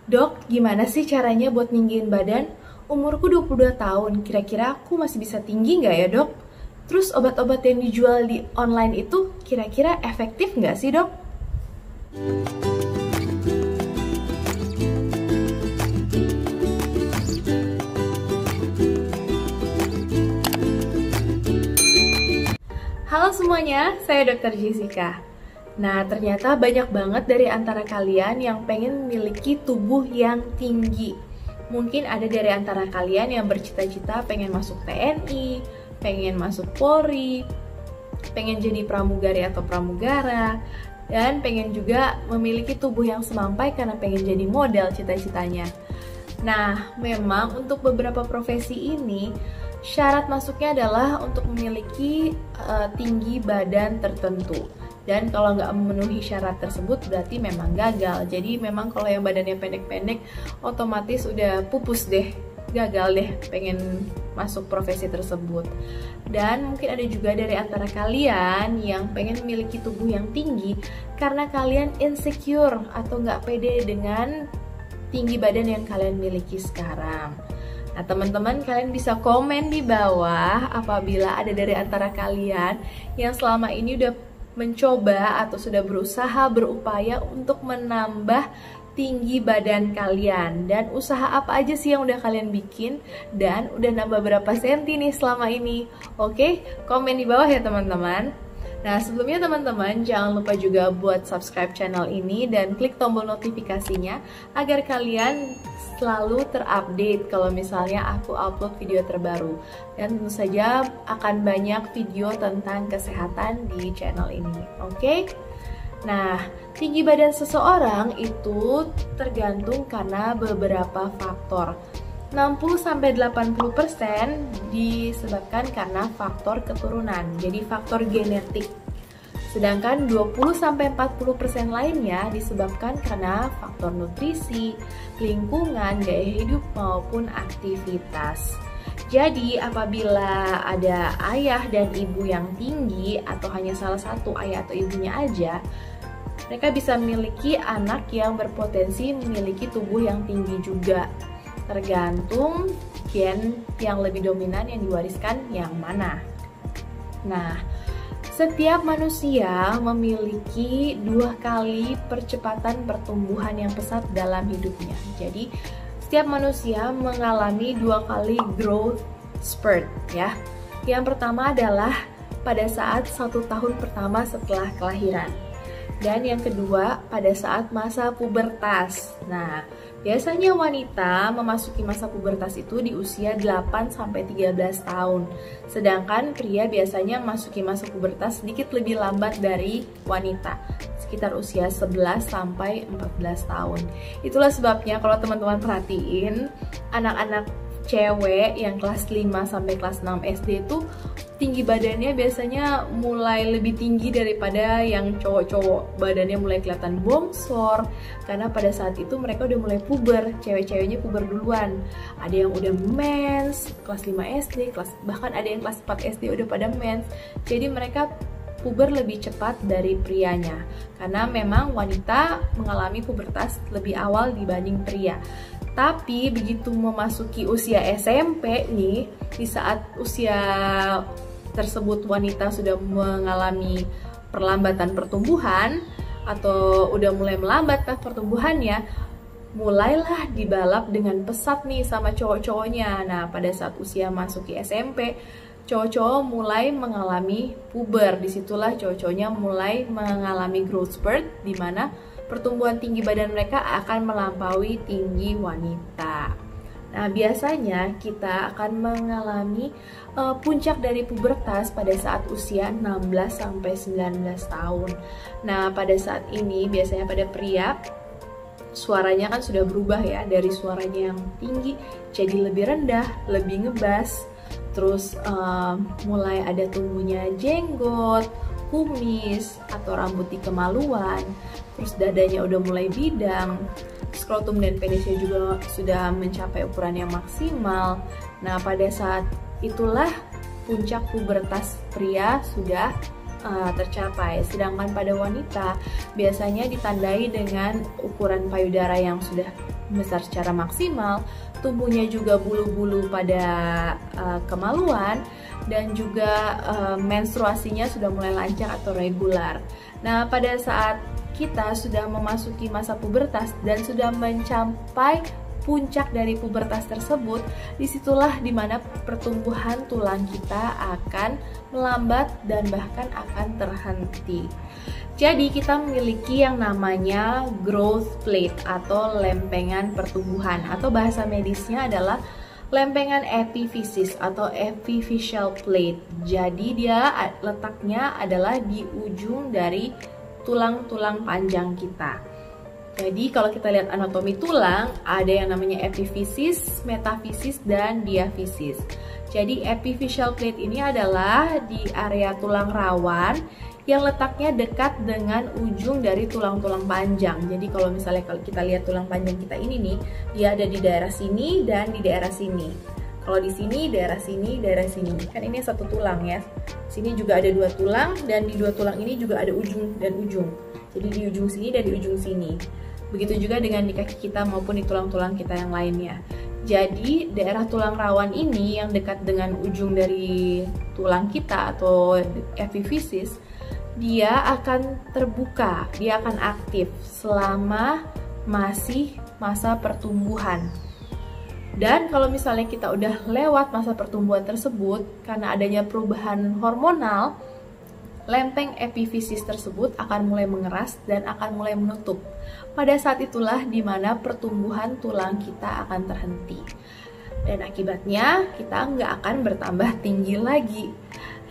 Dok, gimana sih caranya buat ninggiin badan? Umurku 22 tahun, kira-kira aku masih bisa tinggi nggak ya dok? Terus obat-obat yang dijual di online itu kira-kira efektif nggak sih dok? Halo semuanya, saya Dr. Jessica. Nah, ternyata banyak banget dari antara kalian yang pengen memiliki tubuh yang tinggi. Mungkin ada dari antara kalian yang bercita-cita pengen masuk TNI, pengen masuk Polri, pengen jadi pramugari atau pramugara, dan pengen juga memiliki tubuh yang semampai karena pengen jadi model cita-citanya. Nah, memang untuk beberapa profesi ini, syarat masuknya adalah untuk memiliki tinggi badan tertentu. Dan kalau nggak memenuhi syarat tersebut berarti memang gagal. Jadi memang kalau yang badannya pendek-pendek otomatis udah pupus deh, gagal deh pengen masuk profesi tersebut. Dan mungkin ada juga dari antara kalian yang pengen memiliki tubuh yang tinggi karena kalian insecure atau nggak pede dengan tinggi badan yang kalian miliki sekarang. Nah teman-teman, kalian bisa komen di bawah apabila ada dari antara kalian yang selama ini udah mencoba atau sudah berusaha berupaya untuk menambah tinggi badan kalian, dan usaha apa aja sih yang udah kalian bikin dan udah nambah berapa senti nih selama ini. Oke, komen di bawah ya teman-teman. Nah sebelumnya teman-teman, jangan lupa juga buat subscribe channel ini dan klik tombol notifikasinya agar kalian selalu terupdate kalau misalnya aku upload video terbaru. Dan tentu saja akan banyak video tentang kesehatan di channel ini. Oke? Nah, tinggi badan seseorang itu tergantung karena beberapa faktor. 60-80% disebabkan karena faktor keturunan, jadi faktor genetik. Sedangkan 20-40% lainnya disebabkan karena faktor nutrisi, lingkungan, gaya hidup maupun aktivitas. Jadi apabila ada ayah dan ibu yang tinggi atau hanya salah satu ayah atau ibunya aja, mereka bisa memiliki anak yang berpotensi memiliki tubuh yang tinggi juga. Tergantung gen yang lebih dominan yang diwariskan yang mana. Nah, setiap manusia memiliki 2 kali percepatan pertumbuhan yang pesat dalam hidupnya. Jadi, setiap manusia mengalami 2 kali growth spurt ya. Yang pertama adalah pada saat 1 tahun pertama setelah kelahiran. Dan yang kedua pada saat masa pubertas. Nah, biasanya wanita memasuki masa pubertas itu di usia 8-13 tahun. Sedangkan pria biasanya memasuki masa pubertas sedikit lebih lambat dari wanita, sekitar usia 11-14 tahun. Itulah sebabnya kalau teman-teman perhatiin, anak-anak cewek yang kelas 5 sampai kelas 6 SD itu tinggi badannya biasanya mulai lebih tinggi daripada yang cowok-cowok. Badannya mulai kelihatan bongsor karena pada saat itu mereka udah mulai puber, cewek-ceweknya puber duluan. Ada yang udah mens, kelas 5 SD, bahkan ada yang kelas 4 SD udah pada mens. Jadi mereka puber lebih cepat dari prianya karena memang wanita mengalami pubertas lebih awal dibanding pria. Tapi begitu memasuki usia SMP nih, di saat usia tersebut wanita sudah mengalami perlambatan pertumbuhan atau udah mulai melambat pertumbuhannya, mulailah dibalap dengan pesat nih sama cowok-cowoknya. Nah, pada saat usia masuki SMP, cowok-cowok mulai mengalami puber. Disitulah cowok-cowoknya mulai mengalami growth spurt, di mana pertumbuhan tinggi badan mereka akan melampaui tinggi wanita. Nah, biasanya kita akan mengalami puncak dari pubertas pada saat usia 16-19 tahun. Nah, pada saat ini biasanya pada pria suaranya kan sudah berubah ya, dari suaranya yang tinggi jadi lebih rendah, lebih ngebas. Terus mulai ada tumbuhnya jenggot, kumis, atau rambut di kemaluan. Terus dadanya udah mulai bidang, skrotum dan penisnya juga sudah mencapai ukuran yang maksimal. Nah, pada saat itulah puncak pubertas pria sudah tercapai. Sedangkan pada wanita biasanya ditandai dengan ukuran payudara yang sudah membesar secara maksimal, tumbuhnya juga bulu-bulu pada kemaluan, dan juga menstruasinya sudah mulai lancar atau regular. Nah, pada saat kita sudah memasuki masa pubertas dan sudah mencapai puncak dari pubertas tersebut, disitulah dimana pertumbuhan tulang kita akan melambat dan bahkan akan terhenti. Jadi kita memiliki yang namanya growth plate atau lempengan pertumbuhan, atau bahasa medisnya adalah lempengan epiphysis atau epiphyseal plate. Jadi dia letaknya adalah di ujung dari tulang-tulang panjang kita. Jadi kalau kita lihat anatomi tulang, ada yang namanya epiphysis, metaphysis, dan diaphysis. Jadi epiphyseal plate ini adalah di area tulang rawan yang letaknya dekat dengan ujung dari tulang-tulang panjang. Jadi kalau misalnya kalau kita lihat tulang panjang kita ini nih, dia ada di daerah sini dan di daerah sini. Kalau di sini, daerah sini, daerah sini. Kan ini satu tulang ya. Sini juga ada dua tulang, dan di dua tulang ini juga ada ujung dan ujung. Jadi di ujung sini dan di ujung sini. Begitu juga dengan di kaki kita maupun di tulang-tulang kita yang lainnya. Jadi daerah tulang rawan ini yang dekat dengan ujung dari tulang kita atau epiphysis, dia akan terbuka, dia akan aktif selama masih masa pertumbuhan. Dan kalau misalnya kita udah lewat masa pertumbuhan tersebut, karena adanya perubahan hormonal, lempeng epiphysis tersebut akan mulai mengeras dan akan mulai menutup. Pada saat itulah dimana pertumbuhan tulang kita akan terhenti. Dan akibatnya kita nggak akan bertambah tinggi lagi.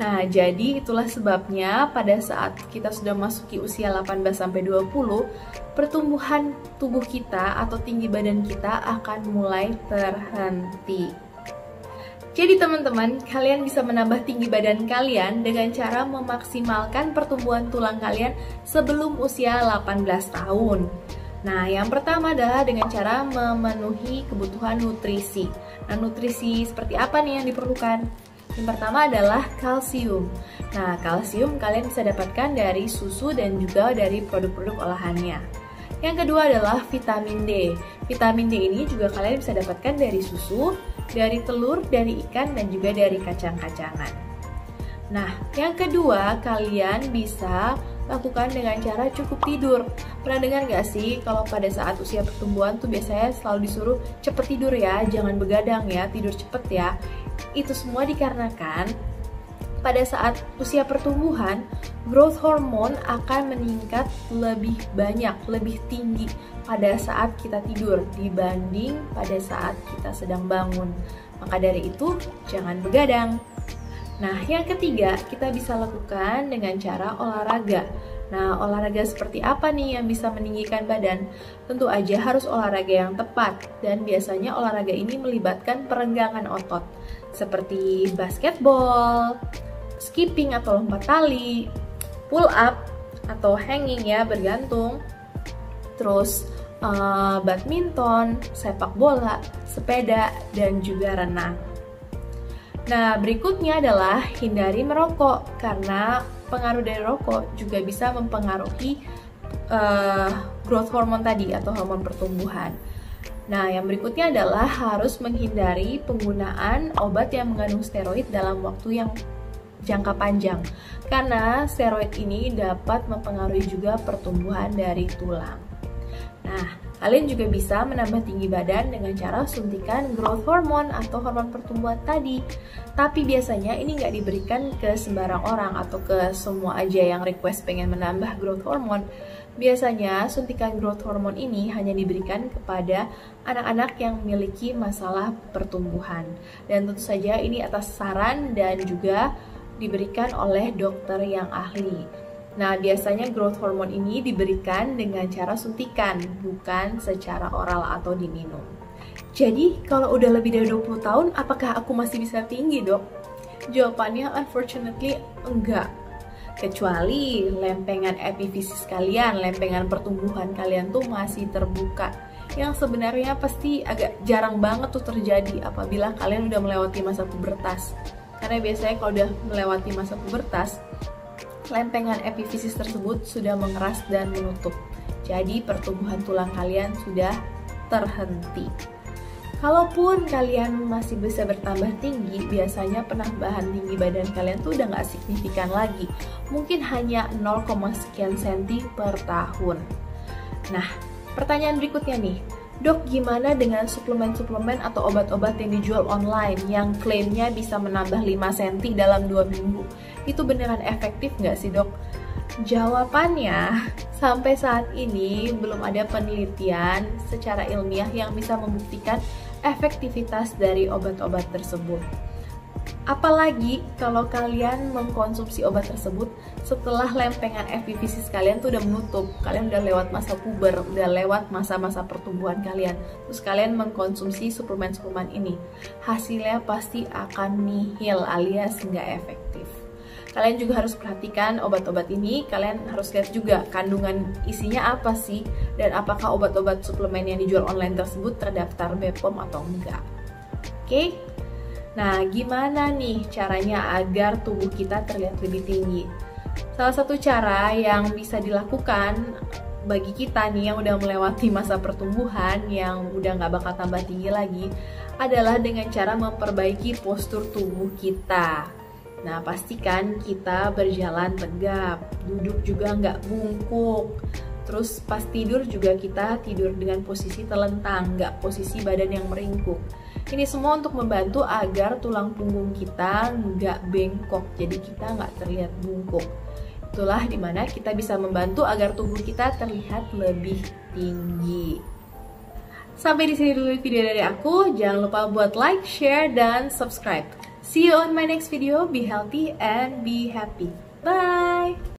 Nah, jadi itulah sebabnya pada saat kita sudah masuki usia 18-20, pertumbuhan tubuh kita atau tinggi badan kita akan mulai terhenti. Jadi teman-teman, kalian bisa menambah tinggi badan kalian dengan cara memaksimalkan pertumbuhan tulang kalian sebelum usia 18 tahun. Nah, yang pertama adalah dengan cara memenuhi kebutuhan nutrisi. Nah, nutrisi seperti apa nih yang diperlukan? Yang pertama adalah kalsium. Nah, kalsium kalian bisa dapatkan dari susu dan juga dari produk-produk olahannya. Yang kedua adalah vitamin D. Vitamin D ini juga kalian bisa dapatkan dari susu, dari telur, dari ikan, dan juga dari kacang-kacangan. Nah, yang kedua kalian bisa lakukan dengan cara cukup tidur. Pernah dengar gak sih kalau pada saat usia pertumbuhan tuh biasanya selalu disuruh cepet tidur ya, jangan begadang ya, tidur cepet ya. Itu semua dikarenakan pada saat usia pertumbuhan, growth hormone akan meningkat lebih banyak, lebih tinggi pada saat kita tidur dibanding pada saat kita sedang bangun. Maka dari itu, jangan begadang. Nah, yang ketiga, kita bisa lakukan dengan cara olahraga. Nah, olahraga seperti apa nih yang bisa meninggikan badan? Tentu aja harus olahraga yang tepat, dan biasanya olahraga ini melibatkan perenggangan otot, seperti basketball, skipping atau lompat tali, pull up atau hanging ya, bergantung, terus badminton, sepak bola, sepeda, dan juga renang. Nah, berikutnya adalah hindari merokok, karena pengaruh dari rokok juga bisa mempengaruhi growth hormone tadi atau hormon pertumbuhan. Nah, yang berikutnya adalah harus menghindari penggunaan obat yang mengandung steroid dalam waktu yang jangka panjang, karena steroid ini dapat mempengaruhi juga pertumbuhan dari tulang. Nah, kalian juga bisa menambah tinggi badan dengan cara suntikan growth hormone atau hormon pertumbuhan tadi. Tapi biasanya ini nggak diberikan ke sembarang orang atau ke semua aja yang request pengen menambah growth hormone. Biasanya suntikan growth hormone ini hanya diberikan kepada anak-anak yang memiliki masalah pertumbuhan. Dan tentu saja ini atas saran dan juga diberikan oleh dokter yang ahli. Nah, biasanya growth hormone ini diberikan dengan cara suntikan, bukan secara oral atau diminum. Jadi, kalau udah lebih dari 20 tahun, apakah aku masih bisa tinggi, dok? Jawabannya unfortunately enggak. Kecuali lempengan epiphysis kalian, lempengan pertumbuhan kalian tuh masih terbuka. Yang sebenarnya pasti agak jarang banget tuh terjadi apabila kalian udah melewati masa pubertas. Karena biasanya kalau udah melewati masa pubertas, lempengan epiphysis tersebut sudah mengeras dan menutup. Jadi pertumbuhan tulang kalian sudah terhenti. Kalaupun kalian masih bisa bertambah tinggi, biasanya penambahan tinggi badan kalian tuh udah nggak signifikan lagi. Mungkin hanya 0, sekian senti per tahun. Nah, pertanyaan berikutnya nih, Dok, gimana dengan suplemen-suplemen atau obat-obat yang dijual online yang klaimnya bisa menambah 5 cm dalam 2 minggu? Itu beneran efektif nggak sih, Dok? Jawabannya, sampai saat ini belum ada penelitian secara ilmiah yang bisa membuktikan efektivitas dari obat-obat tersebut. Apalagi kalau kalian mengkonsumsi obat tersebut setelah lempengan FBVC kalian tuh udah menutup, kalian udah lewat masa puber, udah lewat masa-masa pertumbuhan kalian, terus kalian mengkonsumsi suplemen-suplemen ini, hasilnya pasti akan nihil alias nggak efektif. Kalian juga harus perhatikan obat-obat ini, kalian harus lihat juga kandungan isinya apa sih, dan apakah obat-obat suplemen yang dijual online tersebut terdaftar BPOM atau enggak. Oke? Nah, gimana nih caranya agar tubuh kita terlihat lebih tinggi? Salah satu cara yang bisa dilakukan bagi kita nih yang udah melewati masa pertumbuhan, yang udah nggak bakal tambah tinggi lagi, adalah dengan cara memperbaiki postur tubuh kita. Nah, pastikan kita berjalan tegap, duduk juga nggak bungkuk. Terus pas tidur juga kita tidur dengan posisi telentang, nggak posisi badan yang meringkuk. Ini semua untuk membantu agar tulang punggung kita nggak bengkok, jadi kita nggak terlihat bungkuk. Itulah dimana kita bisa membantu agar tubuh kita terlihat lebih tinggi. Sampai di sini dulu video dari aku. Jangan lupa buat like, share, dan subscribe. See you on my next video. Be healthy and be happy. Bye!